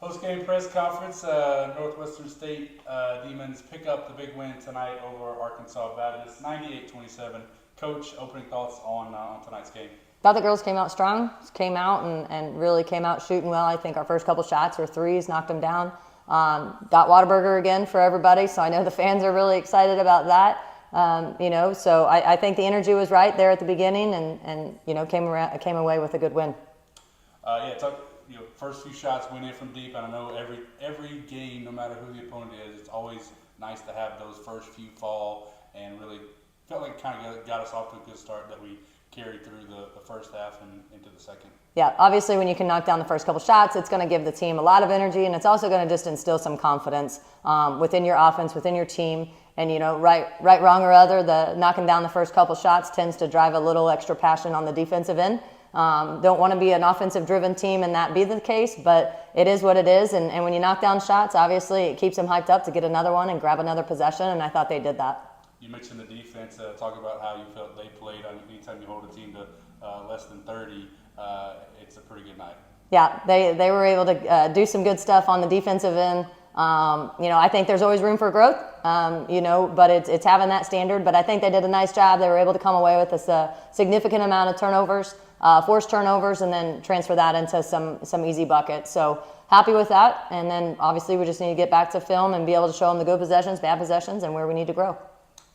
Post-game press conference, Northwestern State Demons pick up the big win tonight over Arkansas Baptist, 98-27. Coach, opening thoughts on tonight's game? Thought the girls came out strong, came out and really came out shooting well. I think our first couple shots were threes, knocked them down. Got Whataburger again for everybody, so I know the fans are really excited about that. So I think the energy was right there at the beginning and came away with a good win. First few shots went in from deep, and I know every game, no matter who the opponent is, it's always nice to have those first few fall, and really felt like it kind of got us off to a good start that we carried through the first half and into the second. Yeah, obviously when you can knock down the first couple shots, it's going to give the team a lot of energy, and it's also going to just instill some confidence within your offense, within your team. And, right, wrong, or other, the knocking down the first couple shots tends to drive a little extra passion on the defensive end. Don't want to be an offensive-driven team and that be the case, but it is what it is. And when you knock down shots, obviously it keeps them hyped up to get another one and grab another possession, and I thought they did that. You mentioned the defense. Talk about how you felt they played. Anytime you hold a team to less than 30, it's a pretty good night. Yeah, they were able to do some good stuff on the defensive end. I think there's always room for growth, but it's having that standard. But I think they did a nice job. They were able to come away with a significant amount of turnovers, forced turnovers, and then transfer that into some easy buckets. So happy with that. And then obviously we just need to get back to film and be able to show them the good possessions, bad possessions, and where we need to grow.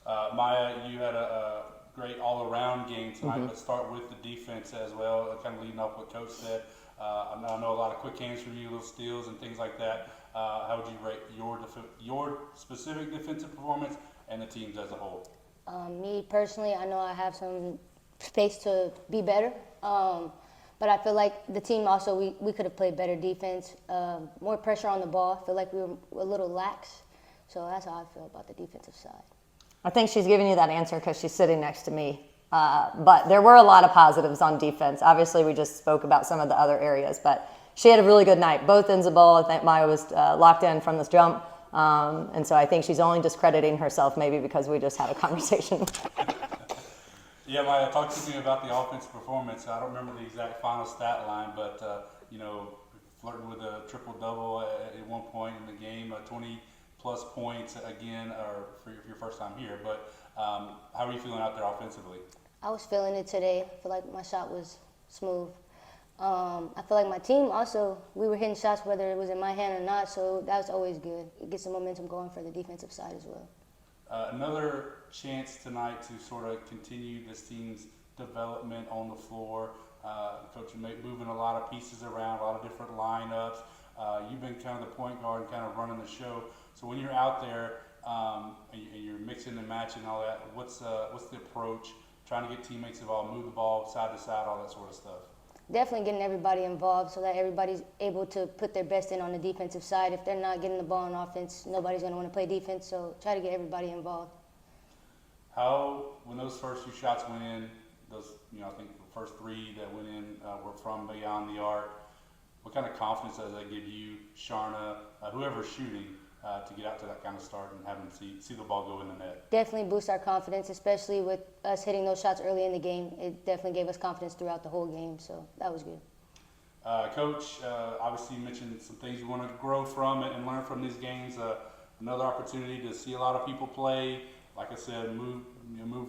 Maya, you had a great all-around game tonight. Let's start with the defense as well, kind of leading off what Coach said. I know a lot of quick games from you, little steals and things like that. How would you rate your specific defensive performance and the team's as a whole? Me personally, I know I have some space to be better, but I feel like the team also, we could have played better defense, more pressure on the ball. I feel like we were a little lax, so that's how I feel about the defensive side. I think she's giving you that answer because she's sitting next to me. But there were a lot of positives on defense. Obviously, we just spoke about some of the other areas, but she had a really good night. Both ends of the ball, I think Maya was locked in from this jump. And so I think she's only discrediting herself maybe because we just had a conversation. Yeah, Maya, talk to me about the offensive performance. I don't remember the exact final stat line, but, flirting with a triple-double at one point in the game, 20-plus points again, or for your first time here. But how are you feeling out there offensively? I was feeling it today. I feel like my shot was smooth. I feel like my team also, we were hitting shots whether it was in my hand or not, so that was always good. It gets some momentum going for the defensive side as well. Another chance tonight to sort of continue this team's development on the floor. Coach, you're moving a lot of pieces around, a lot of different lineups. You've been kind of the point guard and kind of running the show. So when you're out there and you're mixing and matching all that, what's the approach? Trying to get teammates involved, move the ball side to side, all that sort of stuff. Definitely getting everybody involved so that everybody's able to put their best in on the defensive side. If they're not getting the ball on offense, nobody's going to want to play defense, so try to get everybody involved. When those first few shots went in, I think the first three that went in were from beyond the arc, what kind of confidence does that give you, Sharna, whoever's shooting, to get out to that kind of start and have them see the ball go in the net? Definitely boost our confidence, especially with us hitting those shots early in the game. It definitely gave us confidence throughout the whole game, so that was good. Coach, obviously you mentioned some things you want to grow from and learn from these games. Another opportunity to see a lot of people play. Like I said, move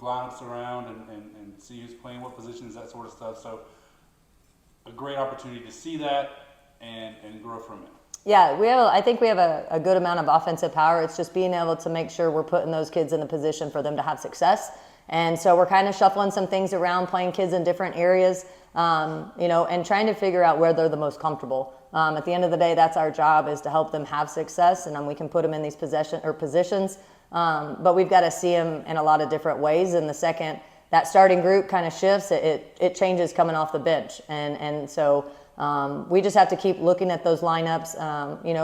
lineups around and see who's playing what positions, that sort of stuff. So a great opportunity to see that and grow from it. Yeah, I think we have a good amount of offensive power. It's just being able to make sure we're putting those kids in a position for them to have success. And so we're kind of shuffling some things around, playing kids in different areas, and trying to figure out where they're the most comfortable. At the end of the day, that's our job, is to help them have success, and we can put them in these positions. But we've got to see them in a lot of different ways. And the second that starting group kind of shifts, it changes coming off the bench. And so we just have to keep looking at those lineups,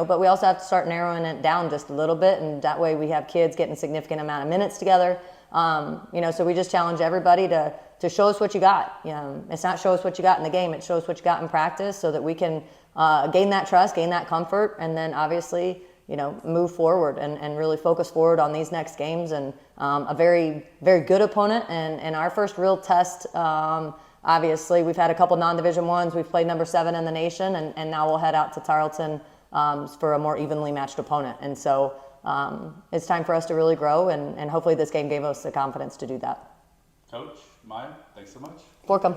but we also have to start narrowing it down just a little bit, and that way we have kids getting a significant amount of minutes together. So we just challenge everybody to show us what you got. It's not show us what you got in the game, it shows what you got in practice, so that we can gain that trust, gain that comfort, and then obviously move forward and really focus forward on these next games. And a very, very good opponent, and our first real test. Obviously, we've had a couple non-Division Ones. We've played number 7 in the nation, and now we'll head out to Tarleton for a more evenly matched opponent. And so it's time for us to really grow, and hopefully this game gave us the confidence to do that. Coach, Maya, thanks so much. Welcome.